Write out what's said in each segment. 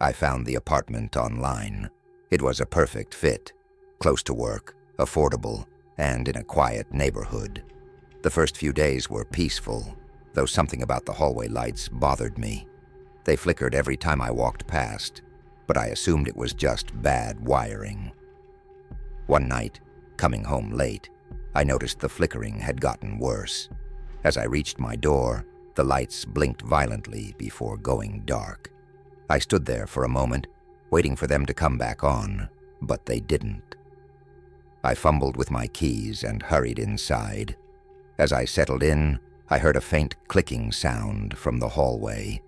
I found the apartment online. It was a perfect fit, close to work, affordable, and in a quiet neighborhood. The first few days were peaceful, though something about the hallway lights bothered me. They flickered every time I walked past, but I assumed it was just bad wiring. One night, coming home late, I noticed the flickering had gotten worse. As I reached my door, the lights blinked violently before going dark. I stood there for a moment, waiting for them to come back on, but they didn't. I fumbled with my keys and hurried inside. As I settled in, I heard a faint clicking sound from the hallway.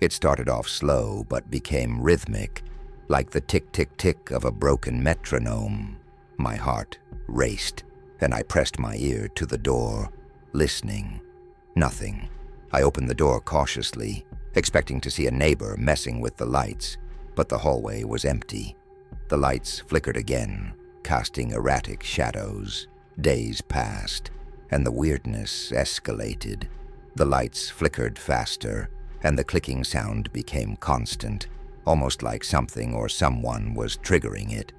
It started off slow but became rhythmic, like the tick-tick-tick of a broken metronome. My heart raced, and I pressed my ear to the door, listening. Nothing. I opened the door cautiously, expecting to see a neighbor messing with the lights, but the hallway was empty. The lights flickered again, casting erratic shadows. Days passed, and the weirdness escalated. The lights flickered faster, and the clicking sound became constant, almost like something or someone was triggering it.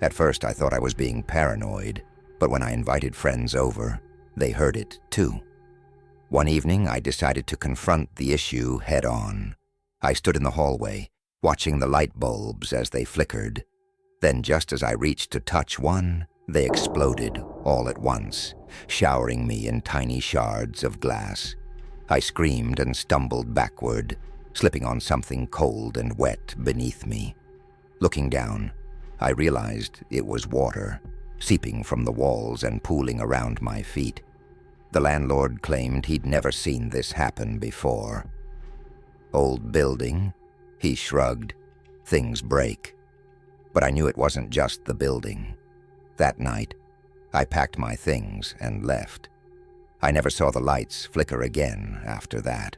At first, I thought I was being paranoid, but when I invited friends over, they heard it too. One evening, I decided to confront the issue head-on. I stood in the hallway, watching the light bulbs as they flickered. Then, just as I reached to touch one, they exploded all at once, showering me in tiny shards of glass. I screamed and stumbled backward, slipping on something cold and wet beneath me. Looking down, I realized it was water, seeping from the walls and pooling around my feet. The landlord claimed he'd never seen this happen before. Old building? He shrugged. Things break. But I knew it wasn't just the building. That night, I packed my things and left. I never saw the lights flicker again after that.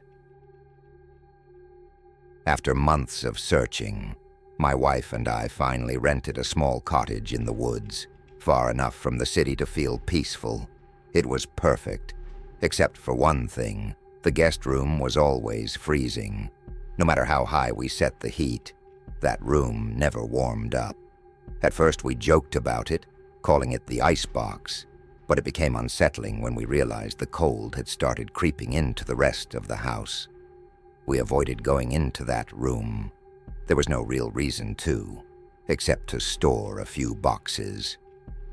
After months of searching, my wife and I finally rented a small cottage in the woods, far enough from the city to feel peaceful. It was perfect, except for one thing. The guest room was always freezing. No matter how high we set the heat, that room never warmed up. At first we joked about it, calling it the icebox, but it became unsettling when we realized the cold had started creeping into the rest of the house. We avoided going into that room. There was no real reason to, except to store a few boxes.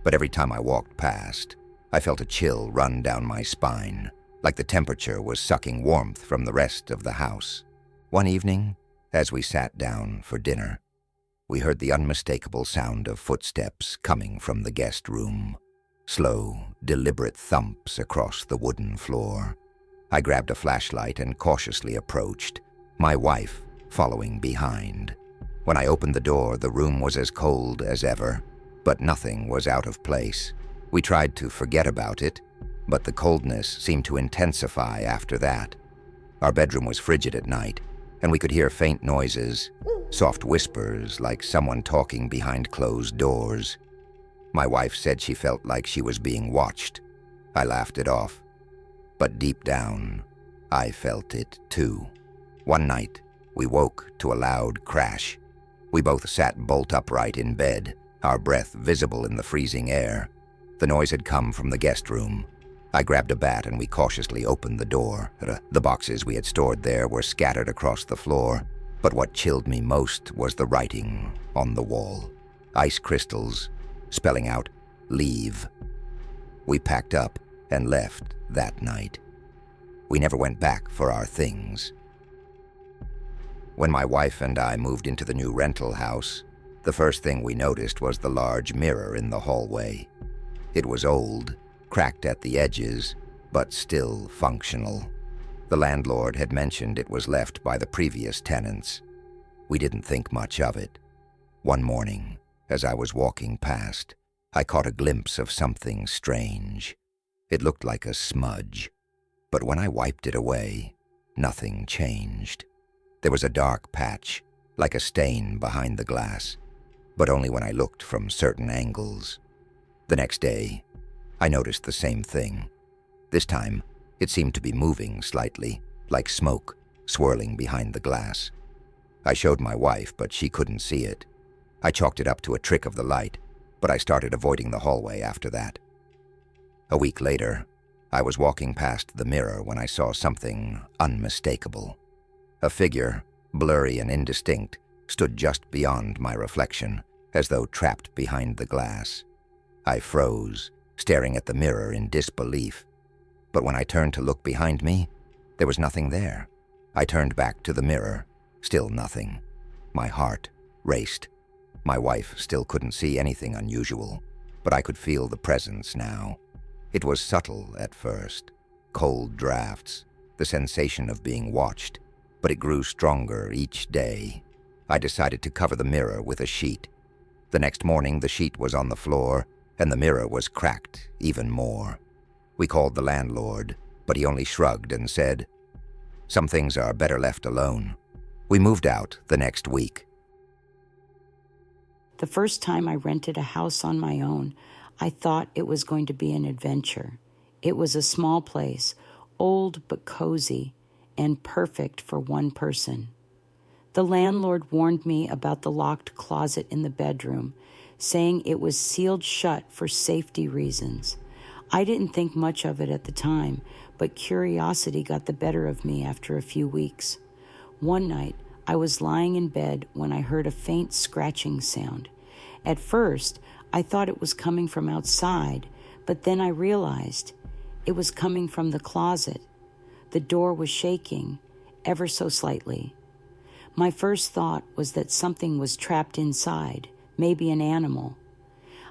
But every time I walked past, I felt a chill run down my spine, like the temperature was sucking warmth from the rest of the house. One evening, as we sat down for dinner, we heard the unmistakable sound of footsteps coming from the guest room. Slow, deliberate thumps across the wooden floor. I grabbed a flashlight and cautiously approached, my wife following behind. When I opened the door, the room was as cold as ever, but nothing was out of place. We tried to forget about it, but the coldness seemed to intensify after that. Our bedroom was frigid at night, and we could hear faint noises, soft whispers like someone talking behind closed doors. My wife said she felt like she was being watched. I laughed it off. But deep down, I felt it too. One night, we woke to a loud crash. We both sat bolt upright in bed, our breath visible in the freezing air. The noise had come from the guest room. I grabbed a bat and we cautiously opened the door. The boxes we had stored there were scattered across the floor, but what chilled me most was the writing on the wall. Ice crystals, spelling out, "Leave." We packed up and left that night. We never went back for our things. When my wife and I moved into the new rental house, the first thing we noticed was the large mirror in the hallway. It was old, cracked at the edges, but still functional. The landlord had mentioned it was left by the previous tenants. We didn't think much of it. One morning, as I was walking past, I caught a glimpse of something strange. It looked like a smudge, but when I wiped it away, nothing changed. There was a dark patch, like a stain behind the glass, but only when I looked from certain angles. The next day, I noticed the same thing. This time, it seemed to be moving slightly, like smoke swirling behind the glass. I showed my wife, but she couldn't see it. I chalked it up to a trick of the light, but I started avoiding the hallway after that. A week later, I was walking past the mirror when I saw something unmistakable. A figure, blurry and indistinct, stood just beyond my reflection, as though trapped behind the glass. I froze, staring at the mirror in disbelief. But when I turned to look behind me, there was nothing there. I turned back to the mirror, still nothing. My heart raced. My wife still couldn't see anything unusual, but I could feel the presence now. It was subtle at first, cold drafts, the sensation of being watched, but it grew stronger each day. I decided to cover the mirror with a sheet. The next morning, the sheet was on the floor, and the mirror was cracked even more. We called the landlord, but he only shrugged and said, "Some things are better left alone." We moved out the next week. The first time I rented a house on my own, I thought it was going to be an adventure. It was a small place, old but cozy, and perfect for one person. The landlord warned me about the locked closet in the bedroom, saying it was sealed shut for safety reasons. I didn't think much of it at the time, but curiosity got the better of me after a few weeks. One night, I was lying in bed when I heard a faint scratching sound. At first, I thought it was coming from outside, but then I realized it was coming from the closet. The door was shaking, ever so slightly. My first thought was that something was trapped inside, maybe an animal.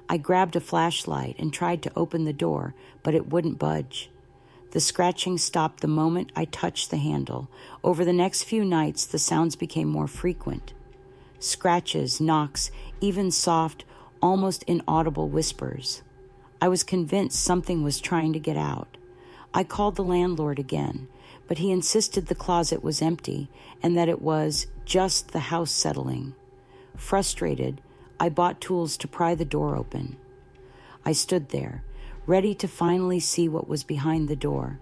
I grabbed a flashlight and tried to open the door, but it wouldn't budge. The scratching stopped the moment I touched the handle. Over the next few nights, the sounds became more frequent. Scratches, knocks, even soft, almost inaudible whispers. I was convinced something was trying to get out. I called the landlord again, but he insisted the closet was empty and that it was just the house settling. Frustrated, I bought tools to pry the door open. I stood there, ready to finally see what was behind the door,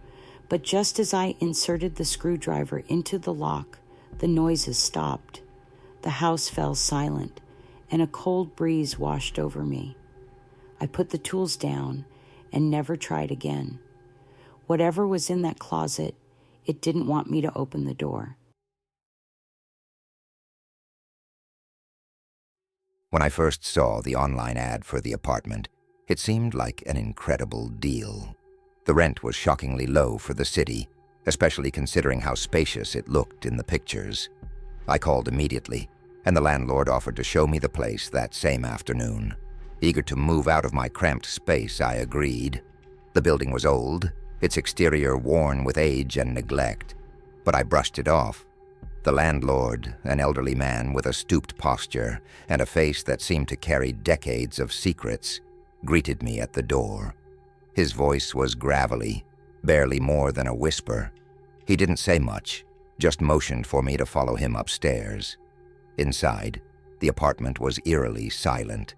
but just as I inserted the screwdriver into the lock, the noises stopped. The house fell silent, and a cold breeze washed over me. I put the tools down and never tried again. Whatever was in that closet, it didn't want me to open the door. When I first saw the online ad for the apartment, it seemed like an incredible deal. The rent was shockingly low for the city, especially considering how spacious it looked in the pictures. I called immediately, and the landlord offered to show me the place that same afternoon. Eager to move out of my cramped space, I agreed. The building was old, its exterior worn with age and neglect, but I brushed it off. The landlord, an elderly man with a stooped posture and a face that seemed to carry decades of secrets, greeted me at the door. His voice was gravelly, barely more than a whisper. He didn't say much, just motioned for me to follow him upstairs. Inside, the apartment was eerily silent.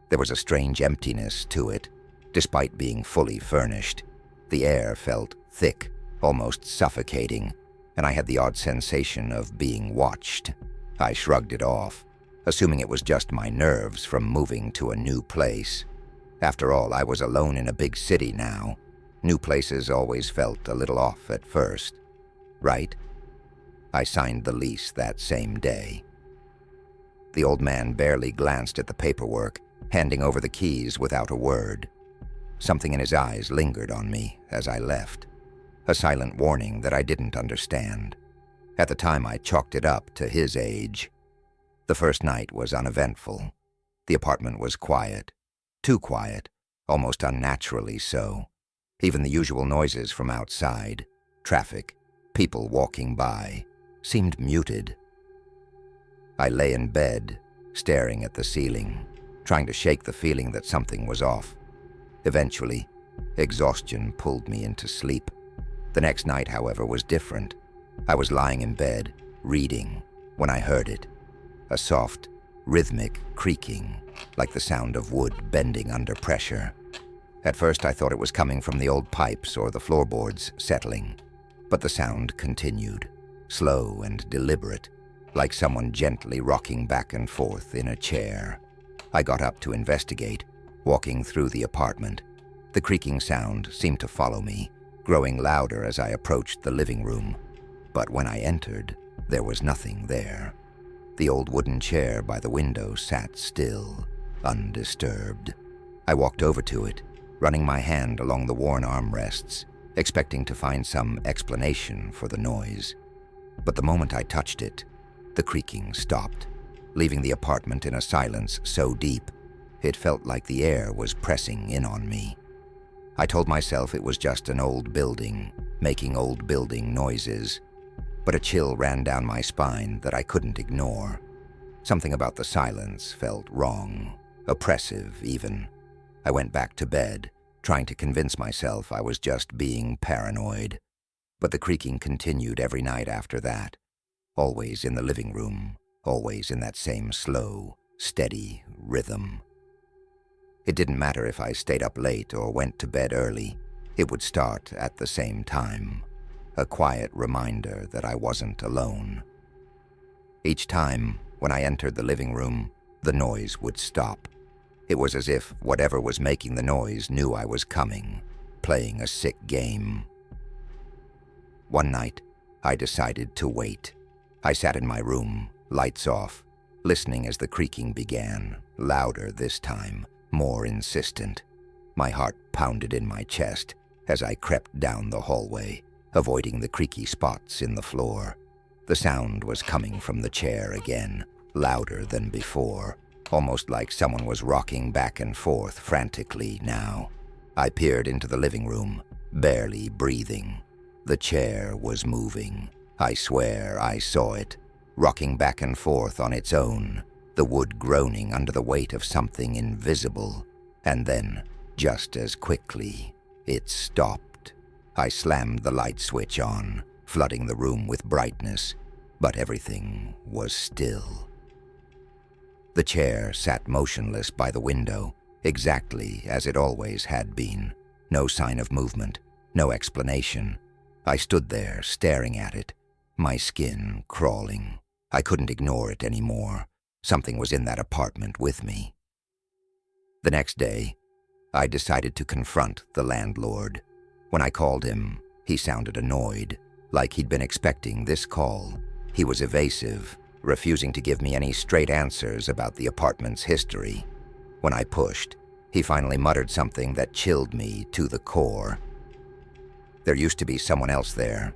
There was a strange emptiness to it, despite being fully furnished. The air felt thick, almost suffocating, and I had the odd sensation of being watched. I shrugged it off, assuming it was just my nerves from moving to a new place. After all, I was alone in a big city now. New places always felt a little off at first. Right? I signed the lease that same day. The old man barely glanced at the paperwork, handing over the keys without a word. Something in his eyes lingered on me as I left, a silent warning that I didn't understand. At the time, I chalked it up to his age. The first night was uneventful. The apartment was quiet. Too quiet, almost unnaturally so. Even the usual noises from outside, traffic, people walking by, seemed muted. I lay in bed, staring at the ceiling, trying to shake the feeling that something was off. Eventually, exhaustion pulled me into sleep. The next night, however, was different. I was lying in bed, reading, when I heard it. A soft, rhythmic creaking, like the sound of wood bending under pressure. At first, I thought it was coming from the old pipes or the floorboards settling, but the sound continued, slow and deliberate, like someone gently rocking back and forth in a chair. I got up to investigate, walking through the apartment. The creaking sound seemed to follow me, growing louder as I approached the living room. But when I entered, there was nothing there. The old wooden chair by the window sat still, undisturbed. I walked over to it, running my hand along the worn armrests, expecting to find some explanation for the noise. But the moment I touched it, the creaking stopped, leaving the apartment in a silence so deep, it felt like the air was pressing in on me. I told myself it was just an old building, making old building noises, but a chill ran down my spine that I couldn't ignore. Something about the silence felt wrong, oppressive even. I went back to bed, trying to convince myself I was just being paranoid. But the creaking continued every night after that, always in the living room, always in that same slow, steady rhythm. It didn't matter if I stayed up late or went to bed early, it would start at the same time, a quiet reminder that I wasn't alone. Each time, when I entered the living room, the noise would stop. It was as if whatever was making the noise knew I was coming, playing a sick game. One night, I decided to wait. I sat in my room, lights off, listening as the creaking began, louder this time, more insistent. My heart pounded in my chest as I crept down the hallway, avoiding the creaky spots in the floor. The sound was coming from the chair again, louder than before, almost like someone was rocking back and forth frantically now. I peered into the living room, barely breathing. The chair was moving. I swear I saw it, rocking back and forth on its own, the wood groaning under the weight of something invisible. And then, just as quickly, it stopped. I slammed the light switch on, flooding the room with brightness, but everything was still. The chair sat motionless by the window, exactly as it always had been. No sign of movement, no explanation. I stood there, staring at it, my skin crawling. I couldn't ignore it anymore. Something was in that apartment with me. The next day, I decided to confront the landlord. When I called him, he sounded annoyed, like he'd been expecting this call. He was evasive, refusing to give me any straight answers about the apartment's history. When I pushed, he finally muttered something that chilled me to the core. "There used to be someone else there,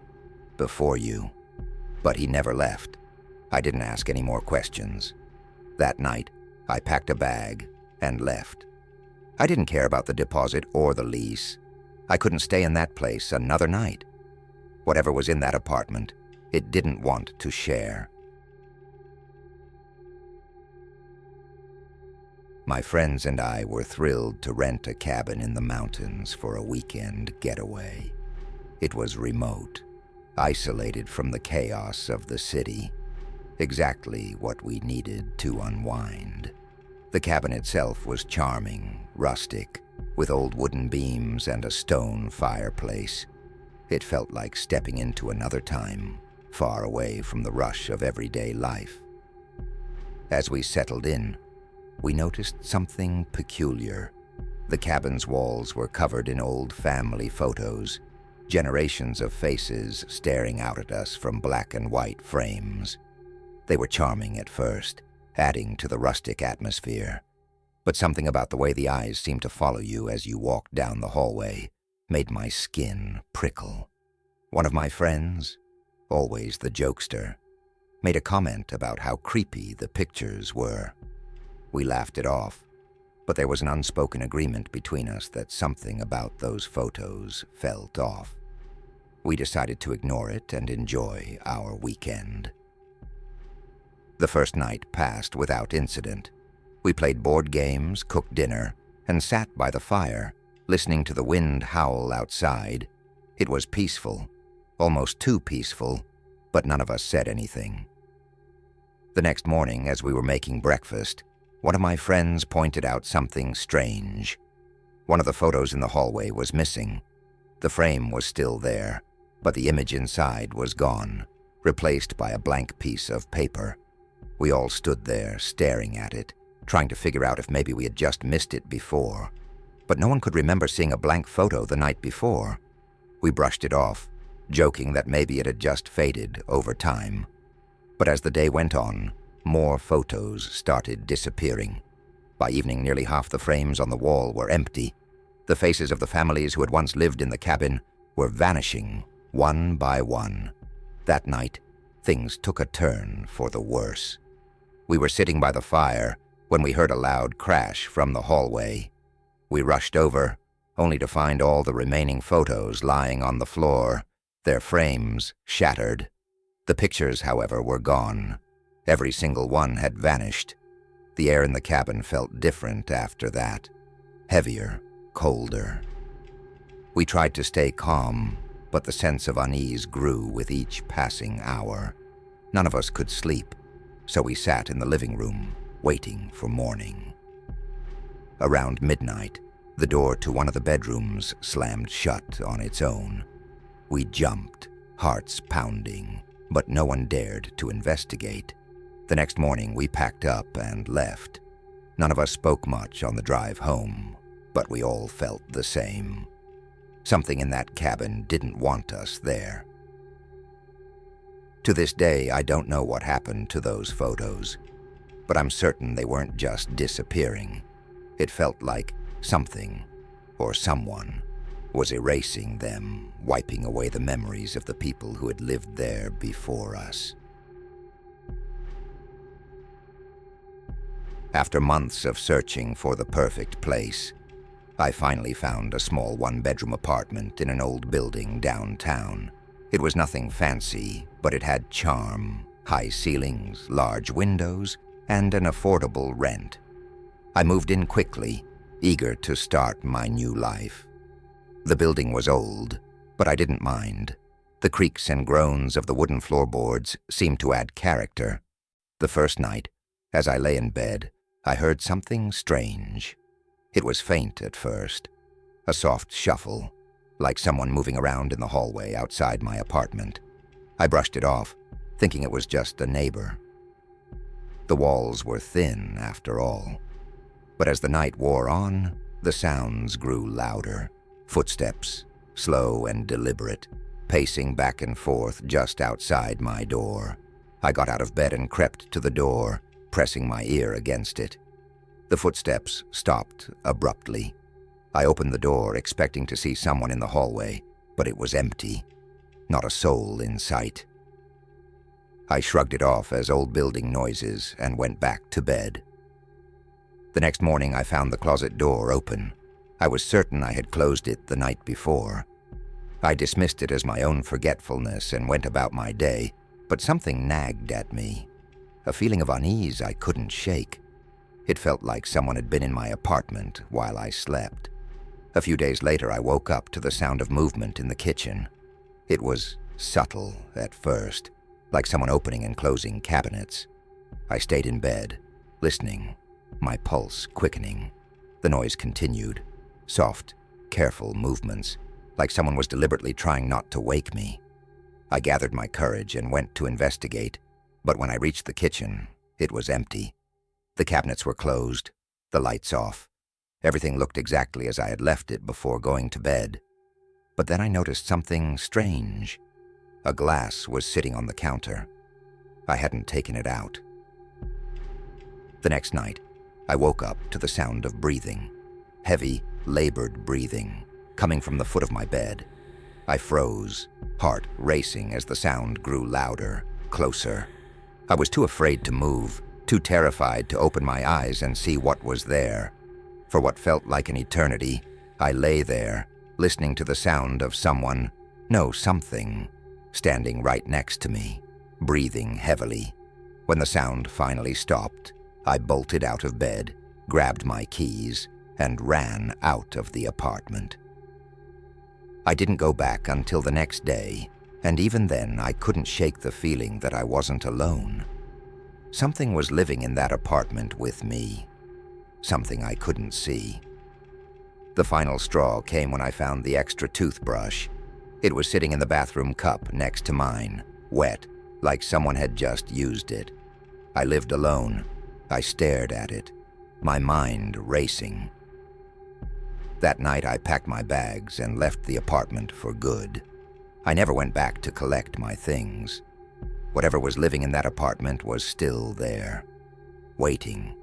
before you." But he never left. I didn't ask any more questions. That night, I packed a bag and left. I didn't care about the deposit or the lease. I couldn't stay in that place another night. Whatever was in that apartment, it didn't want to share. My friends and I were thrilled to rent a cabin in the mountains for a weekend getaway. It was remote, isolated from the chaos of the city. Exactly what we needed to unwind. The cabin itself was charming, rustic, with old wooden beams and a stone fireplace. It felt like stepping into another time, far away from the rush of everyday life. As we settled in, we noticed something peculiar. The cabin's walls were covered in old family photos, generations of faces staring out at us from black and white frames. They were charming at first, adding to the rustic atmosphere. But something about the way the eyes seemed to follow you as you walked down the hallway made my skin prickle. One of my friends, always the jokester, made a comment about how creepy the pictures were. We laughed it off, but there was an unspoken agreement between us that something about those photos felt off. We decided to ignore it and enjoy our weekend. The first night passed without incident. We played board games, cooked dinner, and sat by the fire, listening to the wind howl outside. It was peaceful, almost too peaceful, but none of us said anything. The next morning, as we were making breakfast, one of my friends pointed out something strange. One of the photos in the hallway was missing. The frame was still there, but the image inside was gone, replaced by a blank piece of paper. We all stood there, staring at it, trying to figure out if maybe we had just missed it before. But no one could remember seeing a blank photo the night before. We brushed it off, joking that maybe it had just faded over time. But as the day went on, more photos started disappearing. By evening, nearly half the frames on the wall were empty. The faces of the families who had once lived in the cabin were vanishing one by one. That night, things took a turn for the worse. We were sitting by the fire when we heard a loud crash from the hallway. We rushed over, only to find all the remaining photos lying on the floor, their frames shattered. The pictures, however, were gone. Every single one had vanished. The air in the cabin felt different after that, heavier, colder. We tried to stay calm, but the sense of unease grew with each passing hour. None of us could sleep, so we sat in the living room, waiting for morning. Around midnight, the door to one of the bedrooms slammed shut on its own. We jumped, hearts pounding, but no one dared to investigate. The next morning, we packed up and left. None of us spoke much on the drive home, but we all felt the same. Something in that cabin didn't want us there. To this day, I don't know what happened to those photos, but I'm certain they weren't just disappearing. It felt like something, or someone, was erasing them, wiping away the memories of the people who had lived there before us. After months of searching for the perfect place, I finally found a small one-bedroom apartment in an old building downtown. It was nothing fancy, but it had charm, high ceilings, large windows, and an affordable rent. I moved in quickly, eager to start my new life. The building was old, but I didn't mind. The creaks and groans of the wooden floorboards seemed to add character. The first night, as I lay in bed, I heard something strange. It was faint at first, a soft shuffle, like someone moving around in the hallway outside my apartment. I brushed it off, thinking it was just a neighbor. The walls were thin, after all. But as the night wore on, the sounds grew louder. Footsteps, slow and deliberate, pacing back and forth just outside my door. I got out of bed and crept to the door, pressing my ear against it. The footsteps stopped abruptly. I opened the door, expecting to see someone in the hallway, but it was empty. Not a soul in sight. I shrugged it off as old building noises and went back to bed. The next morning, I found the closet door open. I was certain I had closed it the night before. I dismissed it as my own forgetfulness and went about my day, but something nagged at me. A feeling of unease I couldn't shake. It felt like someone had been in my apartment while I slept. A few days later, I woke up to the sound of movement in the kitchen. It was subtle at first, like someone opening and closing cabinets. I stayed in bed, listening, my pulse quickening. The noise continued, soft, careful movements, like someone was deliberately trying not to wake me. I gathered my courage and went to investigate, but when I reached the kitchen, it was empty. The cabinets were closed, the lights off. Everything looked exactly as I had left it before going to bed. But then I noticed something strange. A glass was sitting on the counter. I hadn't taken it out. The next night, I woke up to the sound of breathing. Heavy, labored breathing, coming from the foot of my bed. I froze, heart racing as the sound grew louder, closer. I was too afraid to move, too terrified to open my eyes and see what was there. For what felt like an eternity, I lay there, listening to the sound of someone, no, something, standing right next to me, breathing heavily. When the sound finally stopped, I bolted out of bed, grabbed my keys, and ran out of the apartment. I didn't go back until the next day, and even then I couldn't shake the feeling that I wasn't alone. Something was living in that apartment with me, something I couldn't see. The final straw came when I found the extra toothbrush. It was sitting in the bathroom cup next to mine, wet, like someone had just used it. I lived alone. I stared at it, my mind racing. That night I packed my bags and left the apartment for good. I never went back to collect my things. Whatever was living in that apartment was still there, waiting.